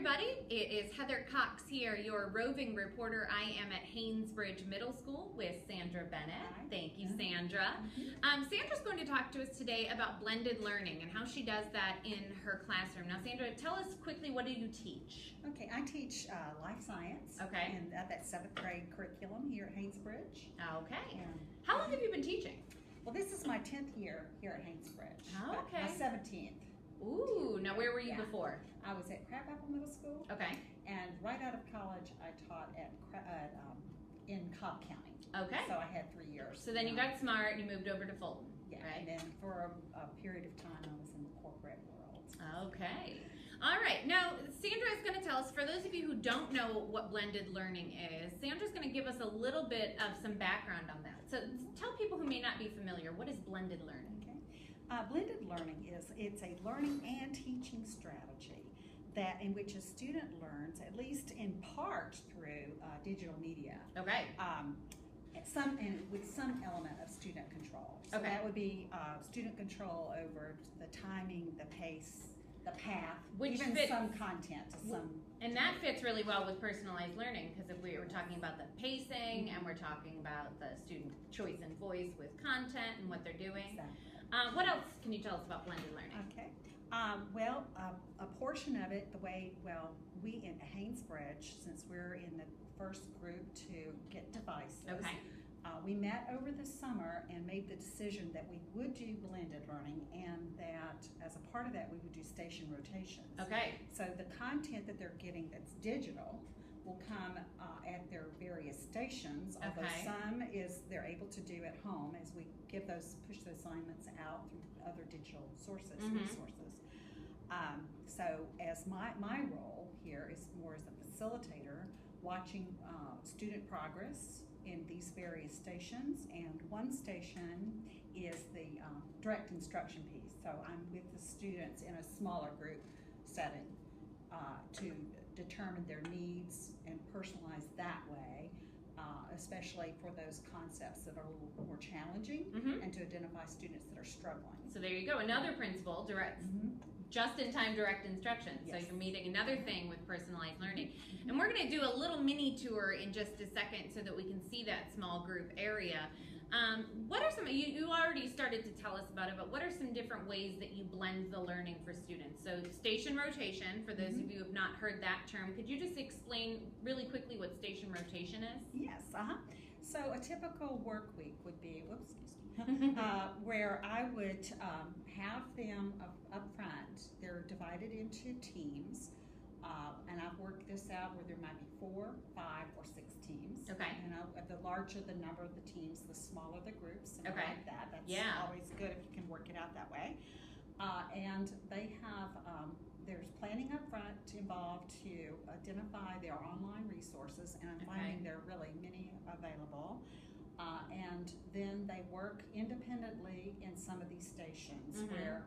everybody, it is Heather Cox here, your roving reporter. I am at Haynes Bridge Middle School with Sandra Bennett. Hi. Thank you, Sandra. Sandra's going to talk to us today about blended learning and how she does that in her classroom. Now, Sandra, tell us quickly, what do you teach? Okay, I teach life science. Okay. And that 7th grade curriculum here at Haynes Bridge. Okay. And, How long have you been teaching? well, this is my 10th year here at Haynes Bridge. Oh, okay. My 17th. Ooh, now where were you before? I was at Crabapple Middle School. Okay. And right out of college, I taught in Cobb County. Okay. So I had 3 years. So then you got smart and you moved over to Fulton. Yeah, right? and then for a period of time, I was in the corporate world. Okay. All right. Now, Sandra is going to tell us, for those of you who don't know what blended learning is, Sandra's going to give us a little bit of some background on that. So tell people who may not be familiar, what is blended learning? Blended learning it's a learning and teaching strategy that in which a student learns, at least in part through digital media. Okay. With some element of student control. So okay. That would be student control over the timing, the pace, the path, which even fits, some content to some. And that fits really well with personalized learning, because if we were talking about the pacing and we're talking about the student choice and voice with content and what they're doing. Exactly. What else can you tell us about blended learning? Okay. A portion of it, we in Haynes Bridge, since we're in the first group to get devices, okay. We met over the summer and made the decision that we would do blended learning, and that as a part of that we would do station rotations. Okay. So the content that they're getting that's digital will come at their various stations, although some they're able to do at home as we push those assignments out through other digital sources, resources. So as my role here is more as a facilitator, watching student progress in these various stations, and one station is the direct instruction piece. So I'm with the students in a smaller group setting to determine their needs and personalize that way, especially for those concepts that are a little more challenging, and to identify students that are struggling. So there you go, another principle, just-in-time direct instruction. Yes. So you're meeting another thing with personalized learning. And we're going to do a little mini tour in just a second so that we can see that small group area. What are some, you already started to tell us about it, but what are some different ways that you blend the learning for students? So station rotation, for those of you who have not heard that term, could you just explain really quickly what station rotation is? Yes, So a typical work week would be, where I would have them up front. They're divided into teams, and I've worked this out where there might be 4, 5, or 6 teams. Okay. You know, the larger the number of the teams, the smaller the groups, and okay. like that. That's always good if you can work it out that way. And they have, there's planning up front involved to identify their online resources, and I'm finding there are really many available. And then they work independently in some of these stations where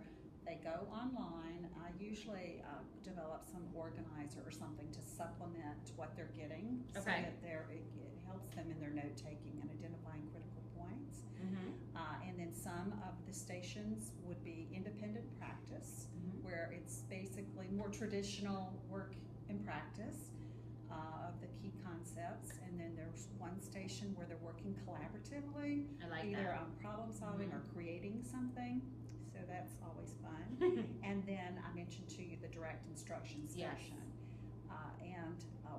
they go online. I usually develop some organizer or something to supplement what they're getting, so that it helps them in their note taking and identifying critical points. And then some of the stations would be independent practice, where it's basically more traditional work and practice of the key concepts. And then there's one station where they're working collaboratively, either on problem solving or creating something. So that's always fun. And then I mentioned to you the direct instruction station.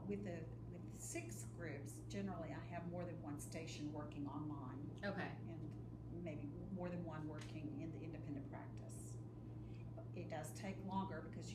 With 6 groups, generally I have more than one station working online. Okay. And maybe more than one working in the independent practice. It does take longer because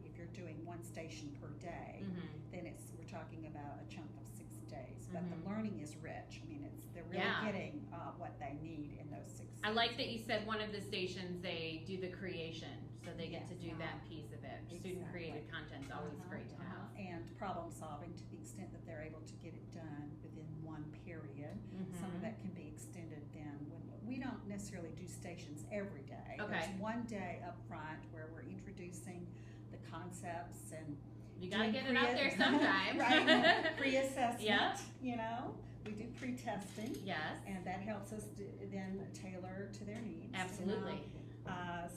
if you're doing one station per day, then we're talking about a chunk of 6 days. But the learning is rich. I mean, they're really getting what they need in those 6 days. I like that you said one of the stations they do the creation, so they get to do that piece of it. Exactly. Student created content's always great to have. And problem solving, to the extent that they're able to get it done within one period. Some of that can be extended then. When we don't necessarily do stations every day. There's one day up front where we're introducing the concepts, and you gotta get it out there sometime. Right, pre-assessment, you know. We do pre-testing. Yes. And that helps us then tailor to their needs. Absolutely.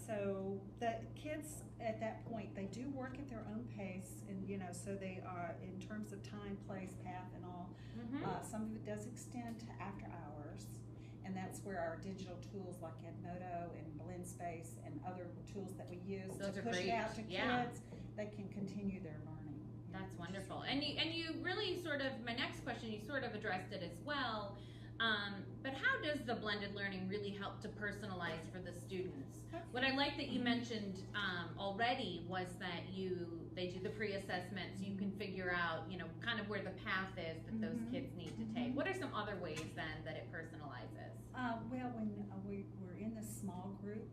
So the kids kids at that point, they do work at their own pace, and so they are in terms of time, place, path, and all. Some of it does extend to after hours, and that's where our digital tools like Edmodo and Blend Space and other tools that we use to push it out to kids, they can continue their learning. That's wonderful. And you really sort of, my next question, you sort of addressed it as well. But how does the blended learning really help to personalize for the students? What I like that you mentioned already was that they do the pre-assessment, so you can figure out, kind of where the path is that those kids need to take. What are some other ways then that it personalizes? Well, when we're in the small group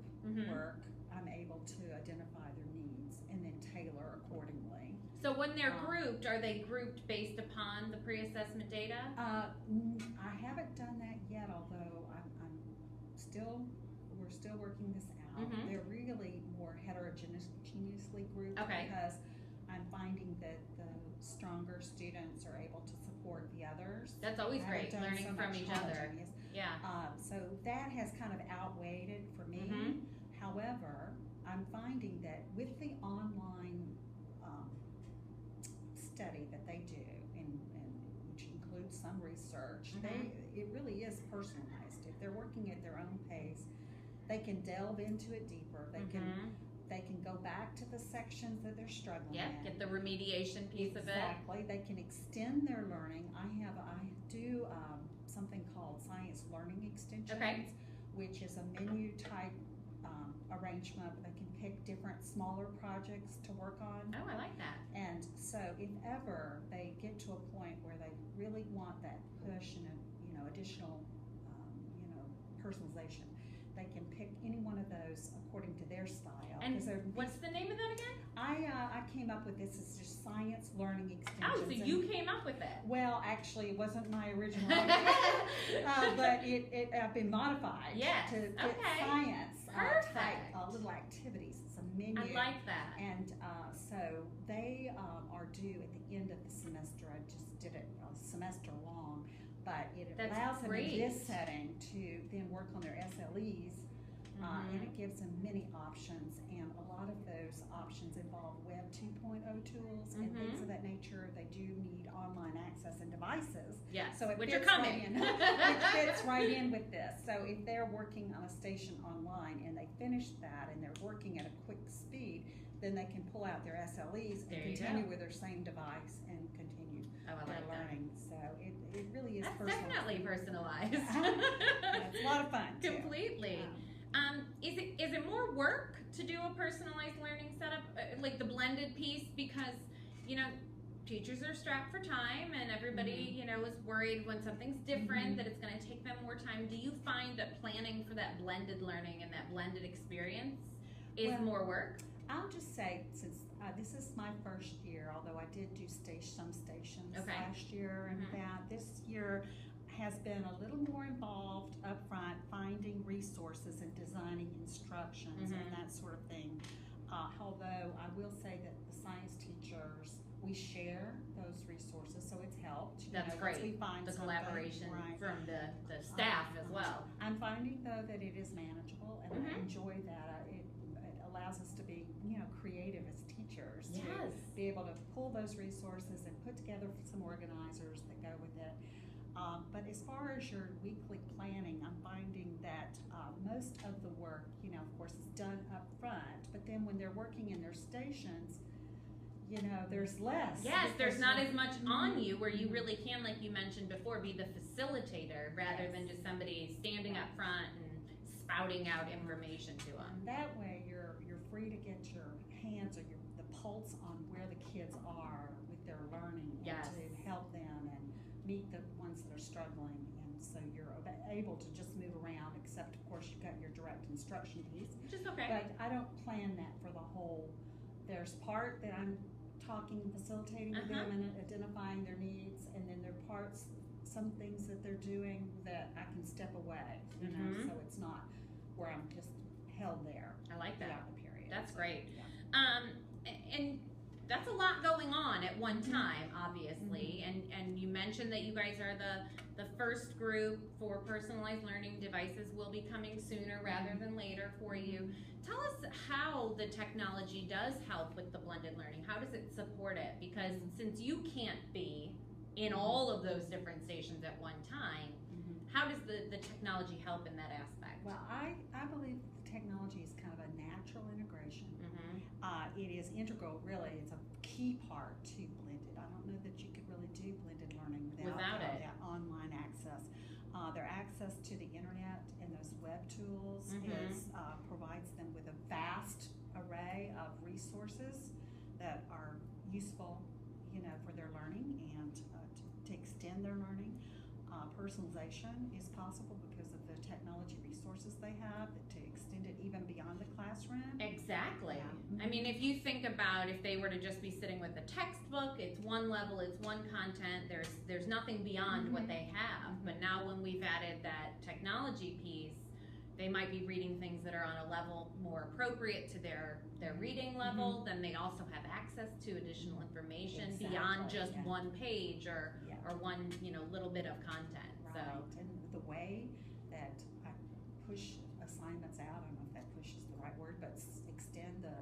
work, I'm able to identify their needs and then tailor accordingly. So when they're grouped, are they grouped based upon the pre-assessment data? I haven't done that yet, although we're still working this out. They're really more heterogeneously grouped because I'm finding that the stronger students are able to support the others. That's always great, learning from each other. Yeah. So that has kind of outweighed it for me. However, I'm finding that with the online study that they do, and which includes some research, it really is personalized. If they're working at their own pace, they can delve into it deeper. They can go back to the sections that they're struggling in. Get the remediation piece of it. Exactly. They can extend their learning. I do something called Science Learning Extensions, which is a menu type arrangement. They can pick different smaller projects to work on. Oh, I like that. And so if ever they get to a point where they really want that push and additional personalization, they can pick any one of those according to their style. And what's the name of that again? I came up with this. It's just Science Learning Extensions. Oh, so you came up with it? Well, actually, it wasn't my original idea, but it been modified to fit science type little activities. It's a menu. I like that. And so they are due at the end of the semester. I just did it a semester long, but it allows them in this setting to then work on their SLEs. And it gives them many options, and a lot of those options involve Web 2.0 tools and things of that nature. They do need online access and devices. Yes, so it which fits are coming. It fits right in with this. So if they're working on a station online and they finish that and they're working at a quick speed, then they can pull out their SLEs and continue with their same device and continue their learning. So it really is personalized. Definitely personalized. It's a lot of fun. Completely. Is it more work to do a personalized learning setup, like the blended piece, because teachers are strapped for time and everybody is worried when something's different that it's going to take them more time? Do you find that planning for that blended learning and that blended experience is more work? I'll just say, since this is my first year, although I did do some stations last year, and that this year has been a little more involved up front, finding resources and designing instructions and that sort of thing. Although I will say that the science teachers, we share those resources, so it's helped. That's great. We find the collaboration from the staff as well. I'm finding though that it is manageable, and I enjoy that. It allows us to be creative as teachers to be able to pull those resources and put together some organizers that go with it. But as far as your weekly planning, I'm finding that most of the work, of course, is done up front. But then when they're working in their stations, there's less. Yes, there's not as much on you where you really can, like you mentioned before, be the facilitator rather than just somebody standing up front and spouting out information to them. And that way, you're free to get your hands or the pulse on where the kids are with their learning and to help them and meet the ones that are struggling, and so you're able to just move around, except of course you've got your direct instruction piece. Which is okay. But I don't plan that for the whole. There's part that I'm facilitating with them and identifying their needs, and then there are parts, some things that they're doing that I can step away, so it's not where I'm just held there. I like that. Throughout the period. That's great. And that's a lot going on at one time, obviously, and you mentioned that you guys are the first group for personalized learning devices will be coming sooner rather than later for you. Tell us how how the technology does help with the blended learning. How does it support it? Because since you can't be in all of those different stations at one time, how does the technology help in that aspect? Well, I believe technology is kind of a natural integration. It is integral, really. It's a key part to blended. I don't know that you could really do blended learning without it. That online access. Their access to the internet and those web tools provides them with a vast array of resources that are useful, for their learning and to extend their learning. Personalization is possible because of the technology resources they have to extend it even beyond the classroom. Exactly. Yeah. I mean, if you think about if they were to just be sitting with a textbook, it's one level, it's one content, there's nothing beyond what they have. But now when we've added that technology piece, they might be reading things that are on a level more appropriate to their reading level. Then they also have access to additional information beyond just one page or one little bit of content. Right. So, and the way that I push assignments out, I don't know if that push is the right word, but extend the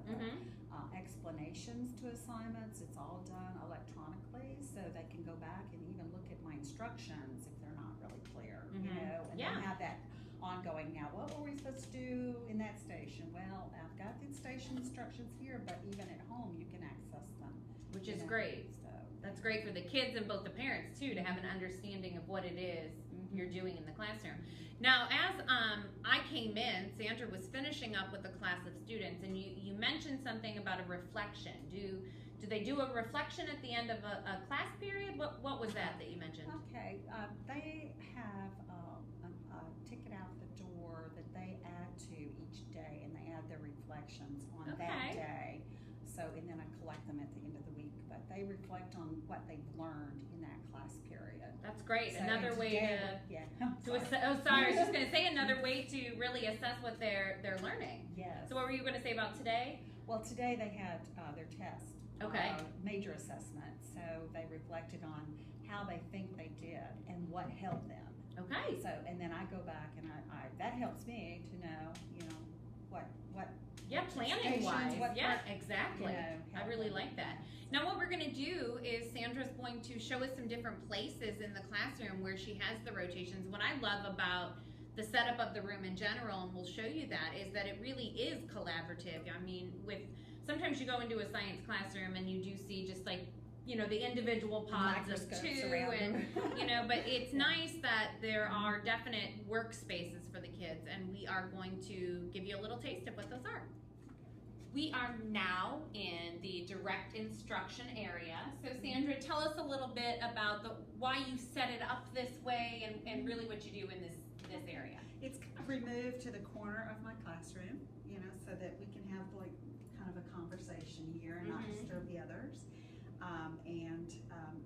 explanations to assignments, it's all done electronically, so they can go back and even look at my instructions if they're not really clear, and then have that ongoing. Now, what were we supposed to do in that station? Well, I've got the station instructions here, but even at home you can access them, which is great. So that's great for the kids and both the parents too, to have an understanding of what it is you're doing in the classroom. Now, as I came in, Sandra was finishing up with a class of students, and you mentioned something about a reflection. Do they do a reflection at the end of a class period? What was that you mentioned? Okay, they have a ticket out the door that they add to each day, and they add their reflections on that day. So, and then I collect them at the end of the week, but they reflect on what they've learned in that class period. That's great. So another way I was just going to say another way to really assess what they're learning. Yes. So what were you going to say about today? Well, today they had their test. Okay. Major assessment. So they reflected on how they think they did and what helped them. Okay. So, and then I go back and I that helps me to know, what planning wise. Yeah, part, exactly. I really like that. Now what we're going to do is Sandra's going to show us some different places in the classroom where she has the rotations. What I love about the setup of the room in general, and we'll show you that, is that it really is collaborative. I mean, sometimes you go into a science classroom and you do see just like, the individual pods of two, and but it's nice that there are definite workspaces for the kids, and we are going to give you a little taste of what those are. We are now in the direct instruction area. So Sandra, tell us a little bit about why you set it up this way and really what you do in this area. It's kind of removed to the corner of my classroom, so that we can have kind of a conversation here and not disturb the others.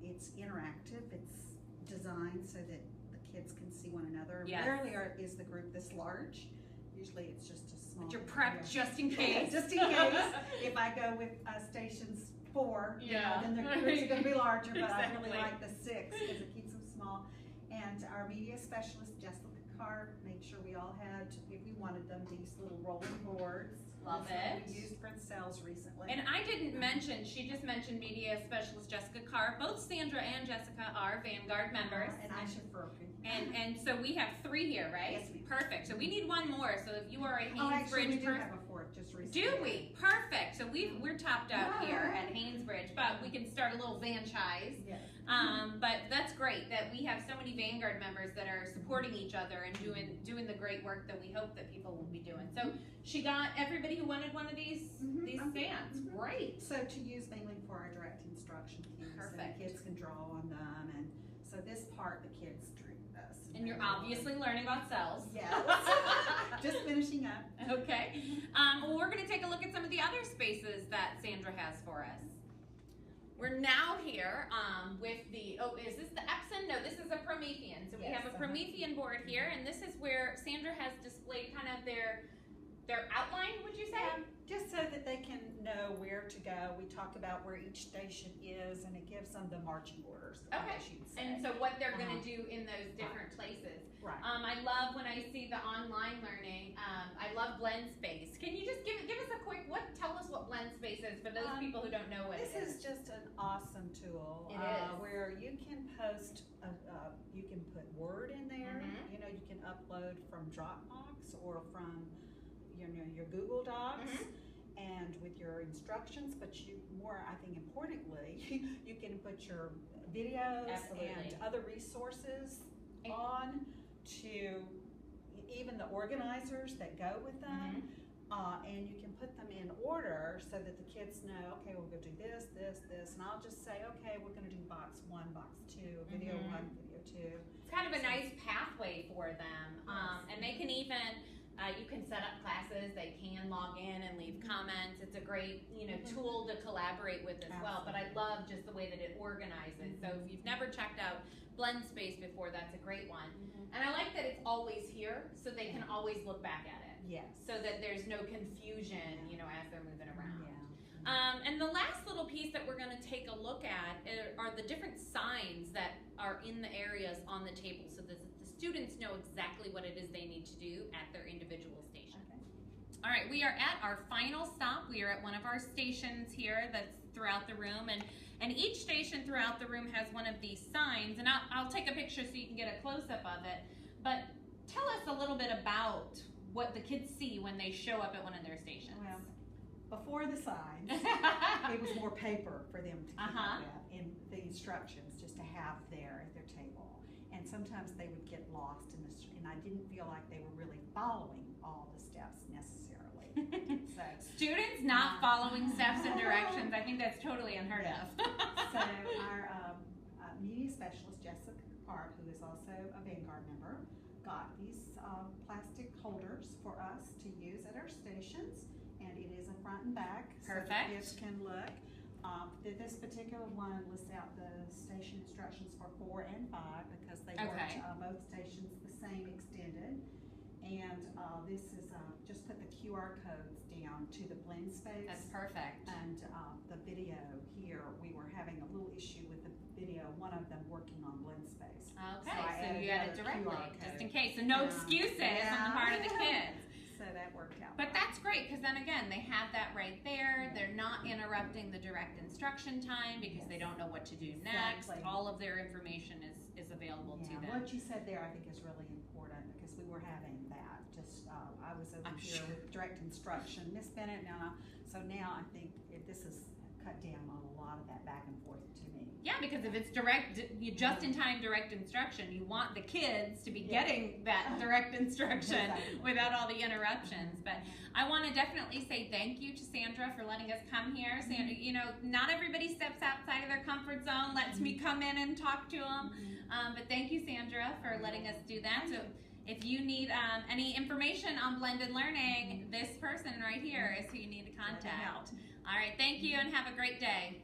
It's interactive. It's designed so that the kids can see one another. Yes. Rarely is the group this large. Usually it's just a small. But you're prepped just in case. Just in case. If I go with stations 4, then the groups are going to be larger. But I really like the 6 because it keeps them small. And our media specialist, Jessica Carr, made sure we all had, if we wanted them, these little rolling boards. Love it. We used for sales recently. And I didn't mention, she just mentioned media specialist Jessica Carr. Both Sandra and Jessica are Vanguard members. And I should Furphy. And so we have 3 here, right? Yes, we do. Perfect. So we need one more. So if you are a Haynes Actually, Bridge we do have a 4th just recently. Do we? Perfect. So we're topped out here at Haynes Bridge, but we can start a little franchise. Yes. But that's great that we have so many Vanguard members that are supporting each other and doing the great work that we hope that people will be doing. So she got everybody who wanted one of these stands. Great. So to use mainly for our direct instruction keys. Perfect. And the kids can draw on them, and so this part the kids drew us. And you're obviously learning about cells. Yes. Just finishing up. Okay. Well, we're going to take a look at some of the other spaces that Sandra has for us. We're now here with is this the Epson? No, this is a Promethean. So we have a Promethean board here, and this is where Sandra has displayed kind of their outline, would you say? Just so that they can know where to go. We talk about where each station is, and it gives them the marching orders. Okay. And so what they're going to do in those different places. Right. I love when I see the online learning. I love blend space. Can you just give us a quick, what who don't know what This it is just an awesome tool. It is. Where you can post, you can put Word in there. Mhm. You know, you can upload from Dropbox or from, you know, your Google Docs. Mhm. And with your instructions, but more, I think importantly, you can put your videos Absolutely. and other resources And- on to even the organizers that go with them. And you can put them in order so that the kids know, okay, we're going to do this, this, this, and I'll just say, okay, we're going to do box 1, box 2, video 1, video 2. It's kind of a nice pathway for them, and they can even, you can set up classes, they can log in and leave comments. It's a great, you know, tool to collaborate with as well, but I love just the way that it organizes. So if you've never checked out Blend Space before, that's a great one. And I like that it's always here, so they can always look back at it. Yes. So that there's no confusion, you know, as they're moving around. Yeah. And the last little piece that we're going to take a look at are the different signs that are in the areas on the table, so that the students know exactly what it is they need to do at their individual station. Okay. All right, we are at our final stop. We are at one of our stations here that's throughout the room, and each station throughout the room has one of these signs, and I'll take a picture so you can get a close-up of it. But tell us a little bit about what the kids see when they show up at one of their stations. Well, before the signs, it was more paper for them to keep up with, and the instructions just to have there at their table. And sometimes they would get lost in and I didn't feel like they were really following all the steps necessarily. So students not following steps and directions, I think that's totally unheard of. So our media specialist, Jessica Hart, who is also a Vanguard member, got these plastic holders for us to use at our stations, and it is a front and back. Perfect. So the kids can look. This particular one lists out the station instructions for 4 and 5 because they worked both stations the same extended. And this is just put the QR codes down to the Blend Space. That's perfect. And the video here, we were having a little issue with the video, one of them working on Blend Space. Okay, So you got it another directly, QR just code. in case. So no excuses on the part of the kids. So that worked out. But that's great, because then again, they have that right there. They're not interrupting the direct instruction time because they don't know what to do next. Exactly. All of their information is available to them. What you said there, I think, is really important because we were having that. Just I was over here with direct instruction, Miss Bennett. So now I think this has cut down on a lot of that back and forth to me. Yeah, because if it's direct, just-in-time direct instruction, you want the kids to be getting that direct instruction without all the interruptions. But I want to definitely say thank you to Sandra for letting us come here. Sandra, you know, not everybody steps outside of their comfort zone, lets me come in and talk to them. But thank you, Sandra, for letting us do that. So if you need any information on blended learning, this person right here is who you need to contact. All right, thank you and have a great day.